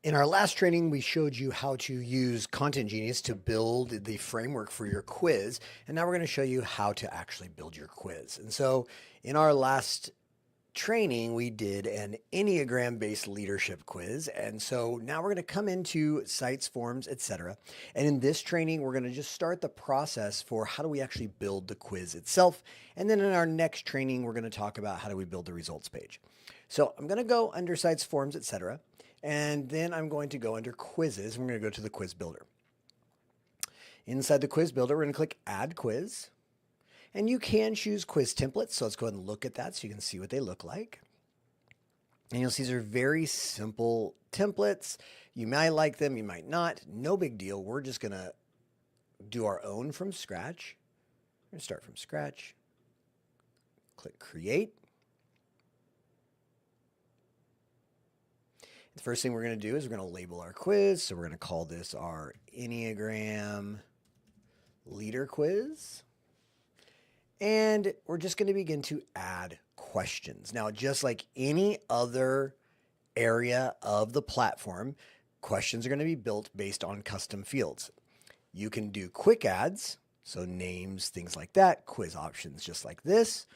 In our last training, we showed you how to use Content Genius to build the framework for your quiz. And now we're going to show you how to actually build your quiz. And so in our last training, we did an Enneagram-based leadership quiz. And so now we're going to come into sites, forms, etc. And in this training, we're going to just start the process for how do we actually build the quiz itself. And then in our next training, we're going to talk about how do we build the results page. So I'm going to go under sites, forms, etc. And then I'm going to go under quizzes. We're going to go to the quiz builder. Inside the quiz builder, we're going to click add quiz. And you can choose quiz templates. So let's go ahead and look at that so you can see what they look like. And you'll see these are very simple templates. You might like them, you might not. No big deal. We're just going to do our own from scratch. We're going to start from scratch. Click create. The first thing we're going to do is we're going to label our quiz. So we're going to call this our Enneagram Leader Quiz. And we're just going to begin to add questions. Now, just like any other area of the platform, questions are going to be built based on custom fields. You can do quick adds, so names, things like that, quiz options just like this,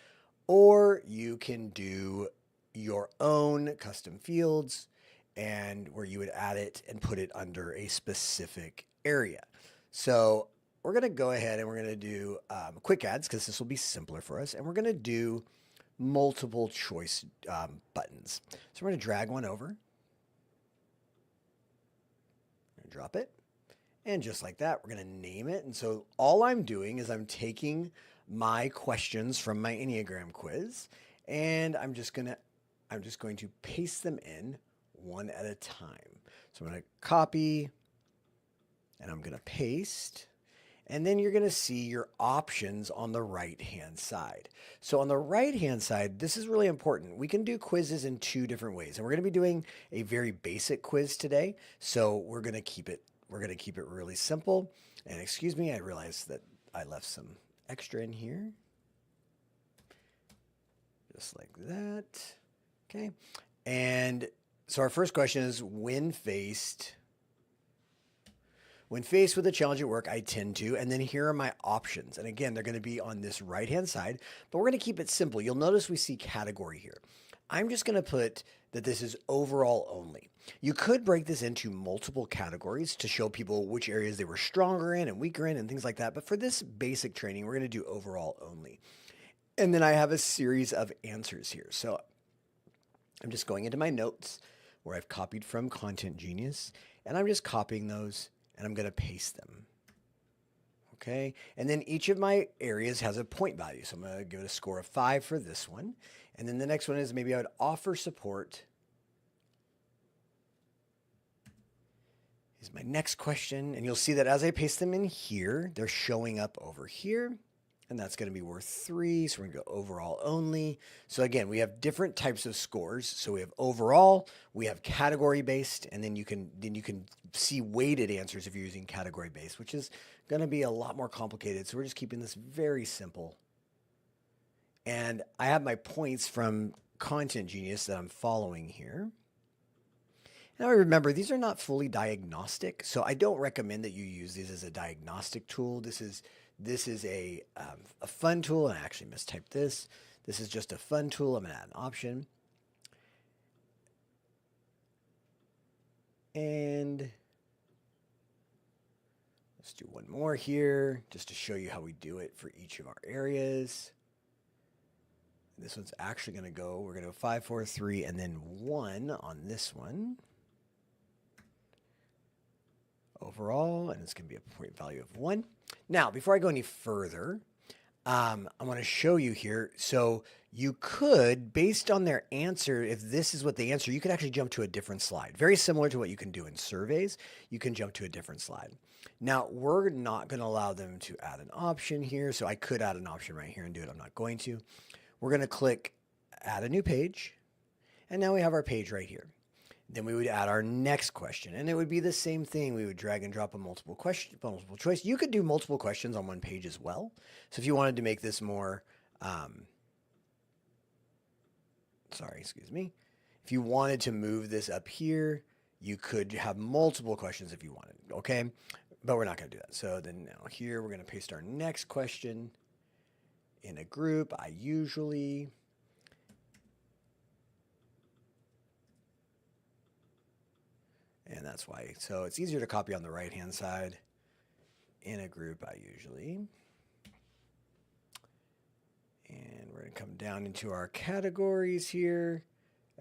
or you can do your own custom fields and where you would add it and put it under a specific area. So we're going to go ahead and we're going to do quick adds because this will be simpler for us. And we're going to do multiple choice buttons. So we're going to drag one over. Drop it. And just like that, we're going to name it. And so all I'm doing is I'm taking my questions from my Enneagram quiz and I'm just going to paste them in one at a time. So I'm going to copy and I'm going to paste. And then you're going to see your options on the right-hand side. So on the right-hand side, this is really important. We can do quizzes in two different ways. And we're going to be doing a very basic quiz today. So we're going to keep it really simple. And excuse me, I realized that I left some extra in here. Just like that. Okay. And so our first question is, when faced with a challenge at work, I tend to, and then here are my options. And again, they're going to be on this right-hand side, but we're going to keep it simple. You'll notice we see category here. I'm just going to put that this is overall only. You could break this into multiple categories to show people which areas they were stronger in and weaker in and things like that. But for this basic training, we're going to do overall only. And then I have a series of answers here. So I'm just going into my notes where I've copied from Content Genius, and I'm just copying those and I'm going to paste them. Okay. And then each of my areas has a point value. So I'm going to give it a score of 5 for this one. And then the next one is maybe I would offer support. Is my next question. And you'll see that as I paste them in here, they're showing up over here. And that's going to be worth 3. So we're going to go overall only. So again, we have different types of scores. So we have overall, we have category based, and then you can see weighted answers if you're using category based, which is going to be a lot more complicated. So we're just keeping this very simple. And I have my points from Content Genius that I'm following here. Now remember, these are not fully diagnostic, so I don't recommend that you use these as a diagnostic tool. This is a fun tool, and I actually mistyped this. This is just a fun tool. I'm going to add an option. And let's do one more here just to show you how we do it for each of our areas. This one's actually going to go, we're going to go 5, 4, 3, and then 1 on this one. Overall, and it's going to be a point value of 1. Now, before I go any further, I want to show you here. So you could, based on their answer, if this is what they answer, you could actually jump to a different slide. Very similar to what you can do in surveys. You can jump to a different slide. Now, we're not going to allow them to add an option here. So I could add an option right here and do it. I'm not going to. We're going to click add a new page. And now we have our page right here. Then we would add our next question, and it would be the same thing. We would drag and drop a multiple choice. You could do multiple questions on one page as well. So if you wanted to make this more, if you wanted to move this up here, You could have multiple questions if you wanted, okay? But we're not going to do that. So then now here we're going to paste our next question in a group. I usually. And that's why. So it's easier to copy on the right-hand side. In a group, I usually. And we're going to come down into our categories here.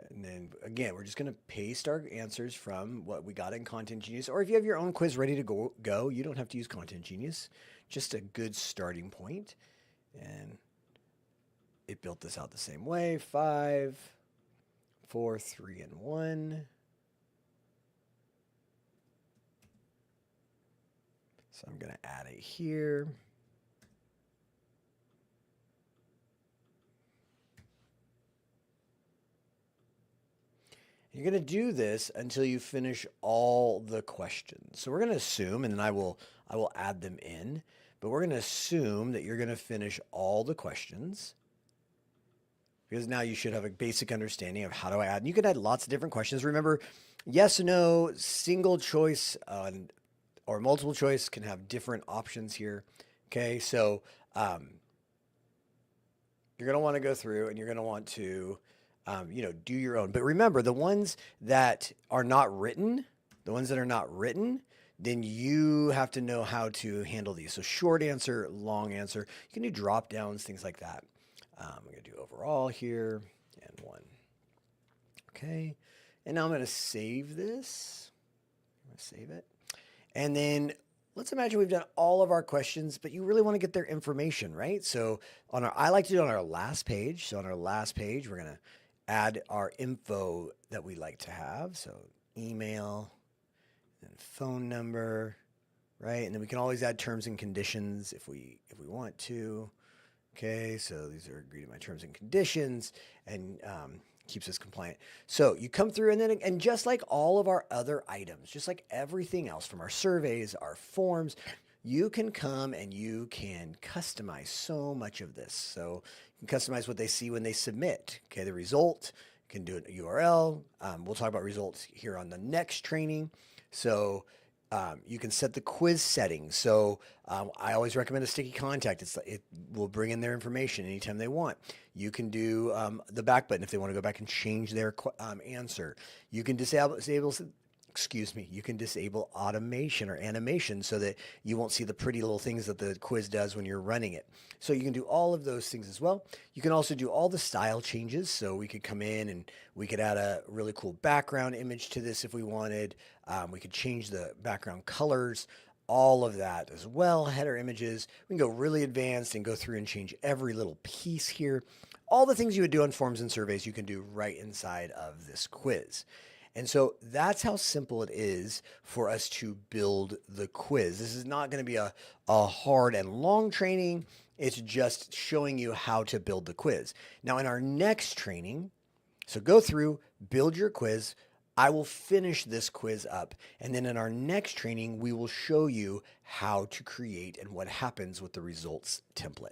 And then again, we're just going to paste our answers from what we got in Content Genius. Or if you have your own quiz ready to go, you don't have to use Content Genius. Just a good starting point. And it built this out the same way. 5, 4, 3, and 1. So I'm going to add it here. You're going to do this until you finish all the questions. So we're going to assume, and then I will add them in, but we're going to assume that you're going to finish all the questions, because now you should have a basic understanding of how to add. And you can add lots of different questions. Remember, yes, no, single choice, or multiple choice can have different options here. Okay, so you're going to want to go through and you're going to want to do your own. But remember, the ones that are not written, then you have to know how to handle these. So short answer, long answer. You can do drop downs, things like that. I'm going to do overall here and 1. Okay. And now I'm going to save this. I'm going to save it. And then let's imagine we've done all of our questions, but you really want to get their information, right? So I like to do it on our last page. So on our last page, we're going to add our info that we like to have. So email and phone number, right? And then we can always add terms and conditions if we want to. Okay, so these are agreed to my terms and conditions, and keeps us compliant. So you come through, and just like all of our other items, just like everything else from our surveys, our forms, you can come and you can customize so much of this. So you can customize what they see when they submit. Okay, the result, you can do an URL. We'll talk about results here on the next training. So you can set the quiz settings. So I always recommend a sticky contact. It will bring in their information anytime they want. You can do the back button if they want to go back and change their answer. You can disable automation or animation so that you won't see the pretty little things that the quiz does when you're running it. So you can do all of those things as well. You can also do all the style changes. So we could come in and we could add a really cool background image to this if we wanted. We could change the background colors, all of that as well, header images. We can go really advanced and go through and change every little piece here. All the things you would do on forms and surveys, you can do right inside of this quiz. And so that's how simple it is for us to build the quiz. This is not going to be a hard and long training. It's just showing you how to build the quiz. Now in our next training, so go through, build your quiz. I will finish this quiz up. And then in our next training, we will show you how to create and what happens with the results template.